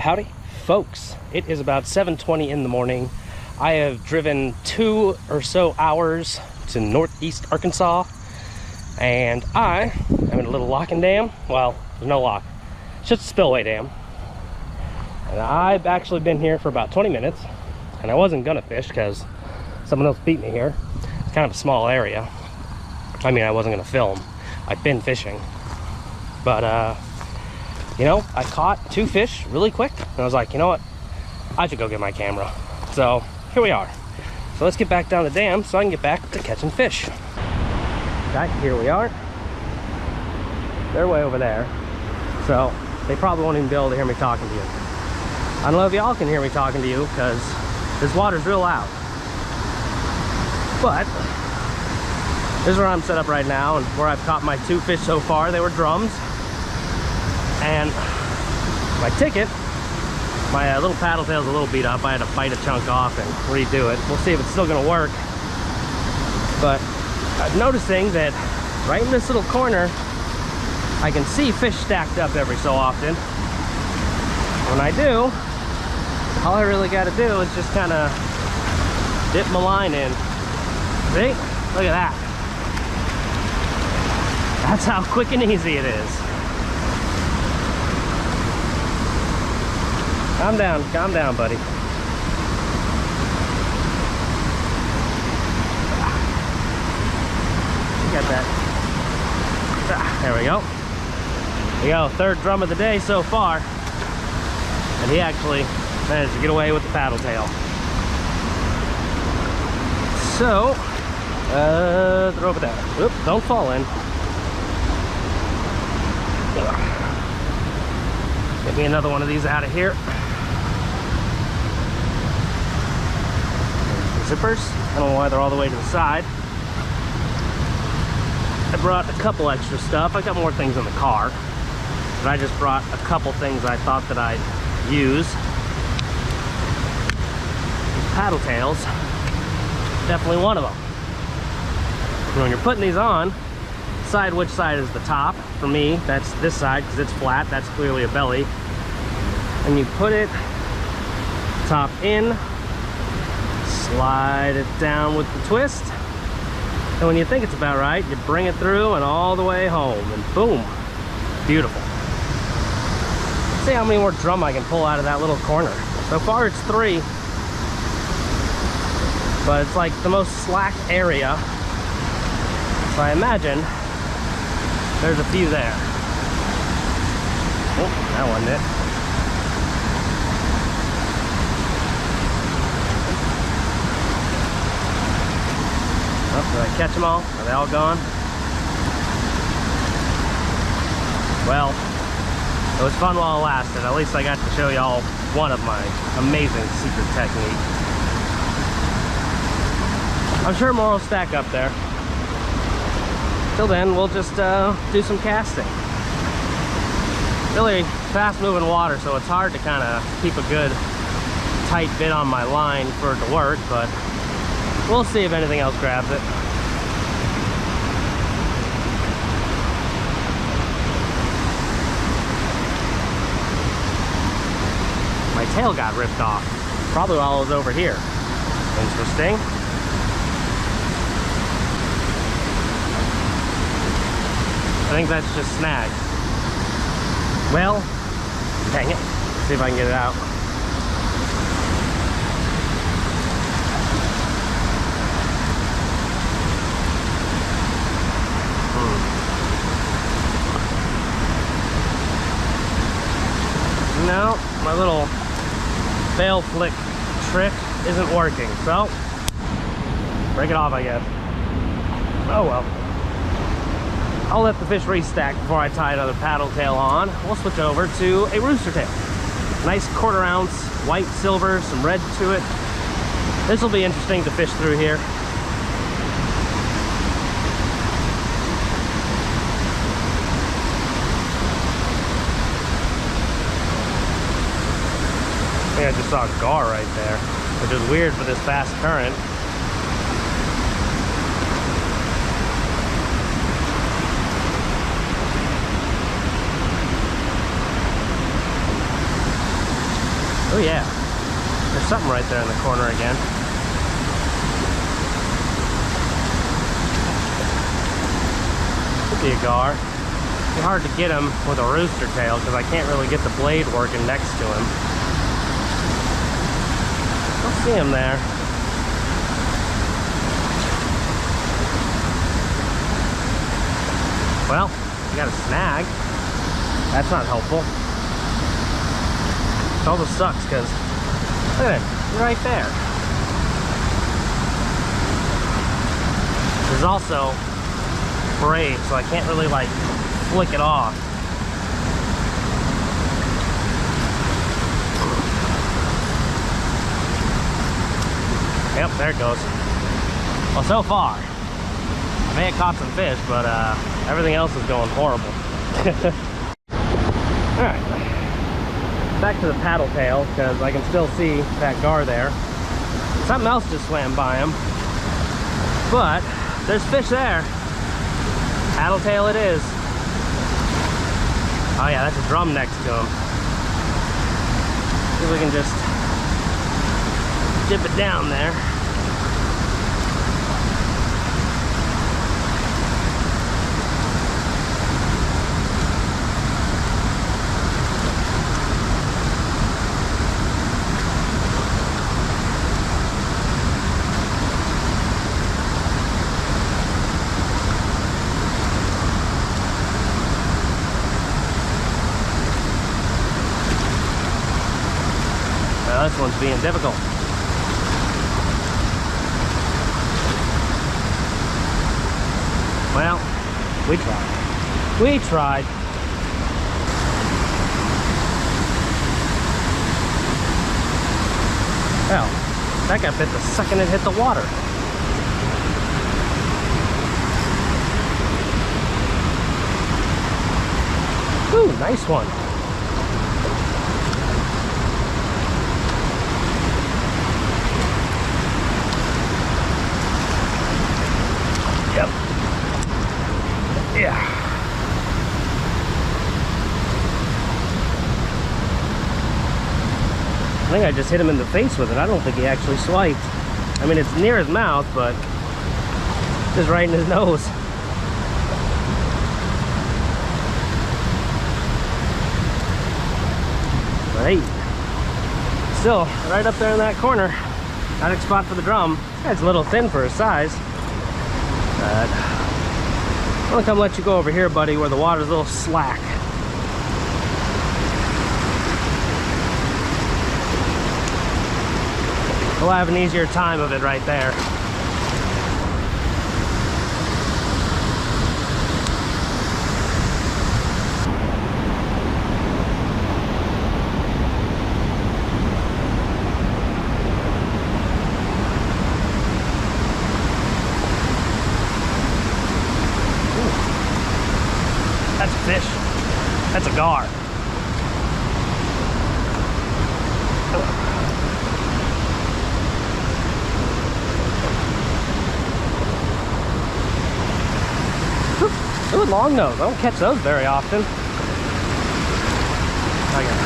Howdy folks, it is about 7:20 in the morning. I have driven 2 or so hours to northeast Arkansas, and I am in a little locking dam. Well, there's no lock, it's just a spillway dam. And I've actually been here for about 20 minutes, and I wasn't gonna fish because someone else beat me here. It's kind of a small area. I mean, I wasn't gonna film. I've been fishing, but you know, I caught 2 fish really quick, and I was like, you know what, I should go get my camera. So here we are. So let's get back down the dam so I can get back to catching fish. Okay, here we are. They're way over there, so they probably won't even be able to hear me talking to you. I don't know if y'all can hear me talking to you because this water's real loud. But this is where I'm set up right now, and where I've caught my 2 fish so far. They were drums. And my ticket, my little paddle tail's a little beat up. I had to bite a chunk off and redo it. We'll see if it's still gonna work. But I'm noticing that right in this little corner, I can see fish stacked up every so often. When I do, all I really gotta do is just kind of dip my line in. See? Look at that. That's how quick and easy it is. Calm down, buddy. You got that. There we go. There we go, 3rd drum of the day so far. And he actually managed to get away with the paddle tail. So, throw over there. Oop, don't fall in. Get me another one of these out of here. Zippers. I don't know why they're all the way to the side. I brought a couple extra stuff. I got more things in the car, but I just brought a couple things I thought that I'd use. These paddle tails, definitely one of them. When you're putting these on, decide which side is the top. For me, that's this side because it's flat. That's clearly a belly. And you put it top in, slide it down with the twist, and when you think it's about right, you bring it through and all the way home, and boom, beautiful. Let's see how many more drum I can pull out of that little corner. So far it's 3, but it's like the most slack area, so I imagine there's a few there. Oh, that wasn't it. Oh, did I catch them all? Are they all gone? Well, it was fun while it lasted. At least I got to show y'all one of my amazing secret techniques. I'm sure more will stack up there. Till then, we'll just do some casting. Really fast moving water, so it's hard to kind of keep a good tight bit on my line for it to work, but we'll see if anything else grabs it. My tail got ripped off, probably while I was over here. Interesting. I think that's just snagged. Well, dang it. Let's see if I can get it out. No, my little bail flick trick isn't working, so break it off, I guess. Oh well. I'll let the fish restack before I tie another paddle tail on. We'll switch over to a rooster tail. Nice 1/4 ounce, white silver, some red to it. This will be interesting to fish through here. I think I just saw a gar right there, which is weird for this fast current. Oh yeah, there's something right there in the corner again. Could be a gar. It's hard to get him with a rooster tail because I can't really get the blade working next to him. I'll see him there. Well, you got a snag. That's not helpful. It also sucks because, look at it, you're right there. There's also braid, so I can't really like flick it off. Yep, there it goes. Well, so far, I may have caught some fish, but everything else is going horrible. Alright, back to the paddle tail, because I can still see that gar there. Something else just swam by him, but there's fish there. Paddle tail it is. Oh yeah, that's a drum next to him. See if we can just dip it down there. Well, this one's being difficult. Well, we tried. We tried. Well, that got bit the second it hit the water. Ooh, nice one. Yep. Yeah. I think I just hit him in the face with it. I don't think he actually swiped. I mean, it's near his mouth, but just right in his nose. But hey, still right up there in that corner. Perfect spot for the drum. This guy's a little thin for his size. But I'm gonna come let you go over here, buddy, where the water's a little slack. We'll have an easier time of it right there. That's a fish. That's a gar. Ooh, long nose. I don't catch those very often. Okay.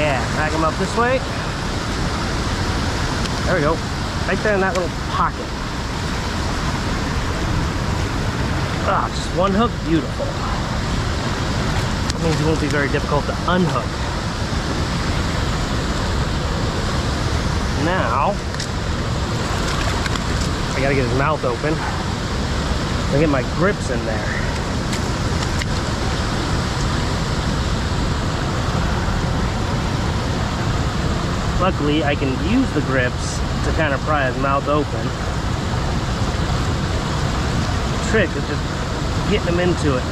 Yeah, drag them up this way. There we go. Right there in that little pocket. Ah, just one hook, beautiful. That means it won't be very difficult to unhook. Now, I gotta get his mouth open and get my grips in there. Luckily, I can use the grips to kind of pry his mouth open. The trick is just getting him into it.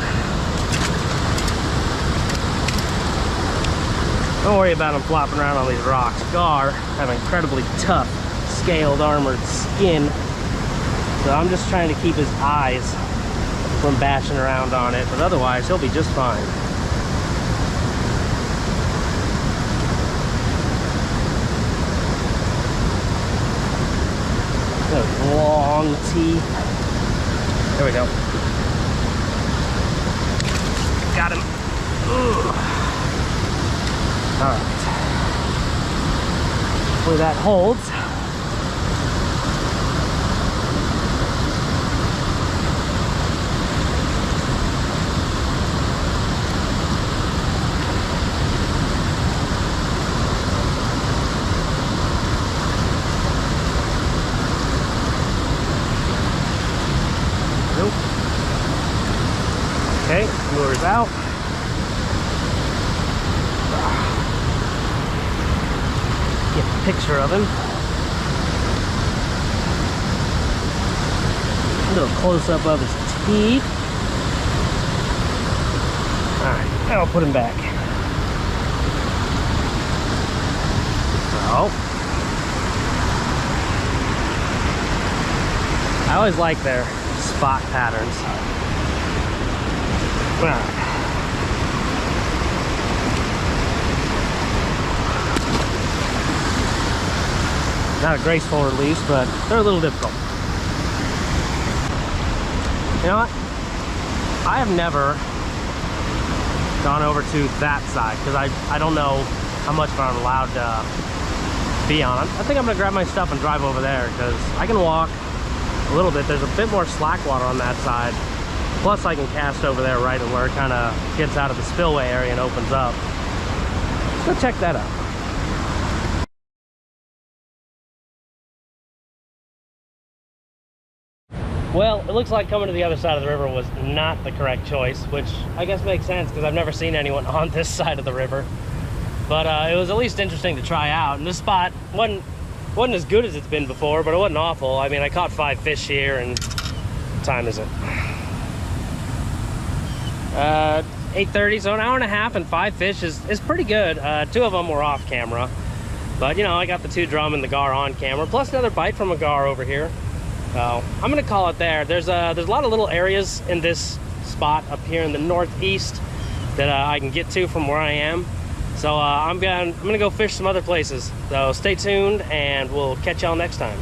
Don't worry about him flopping around on these rocks. Gar have incredibly tough, scaled, armored skin. So I'm just trying to keep his eyes from bashing around on it, but otherwise he'll be just fine. Those long teeth. There we go. Got him. Ugh. All right. Hopefully that holds. Nope. Okay, lure's out. Get a picture of him. A little close-up of his teeth. Alright, I'll put him back. So, I always like their spot patterns. Alright. Not a graceful release, but they're a little difficult. You know what? I have never gone over to that side because I don't know how much I'm allowed to be on. I think I'm gonna grab my stuff and drive over there because I can walk a little bit. There's a bit more slack water on that side. Plus I can cast over there right where it kind of gets out of the spillway area and opens up. Let's go check that out. Well, it looks like coming to the other side of the river was not the correct choice, which I guess makes sense because I've never seen anyone on this side of the river. But it was at least interesting to try out. And this spot wasn't as good as it's been before, but it wasn't awful. I mean, I caught 5 fish here, and what time is it? 8:30, so an hour and a half and 5 fish is pretty good. 2 of them were off camera. But, you know, I got the 2 drum and the gar on camera, plus another bite from a gar over here. So I'm gonna call it there. There's a lot of little areas in this spot up here in the northeast that I can get to from where I am. So I'm gonna go fish some other places. So stay tuned and we'll catch y'all next time.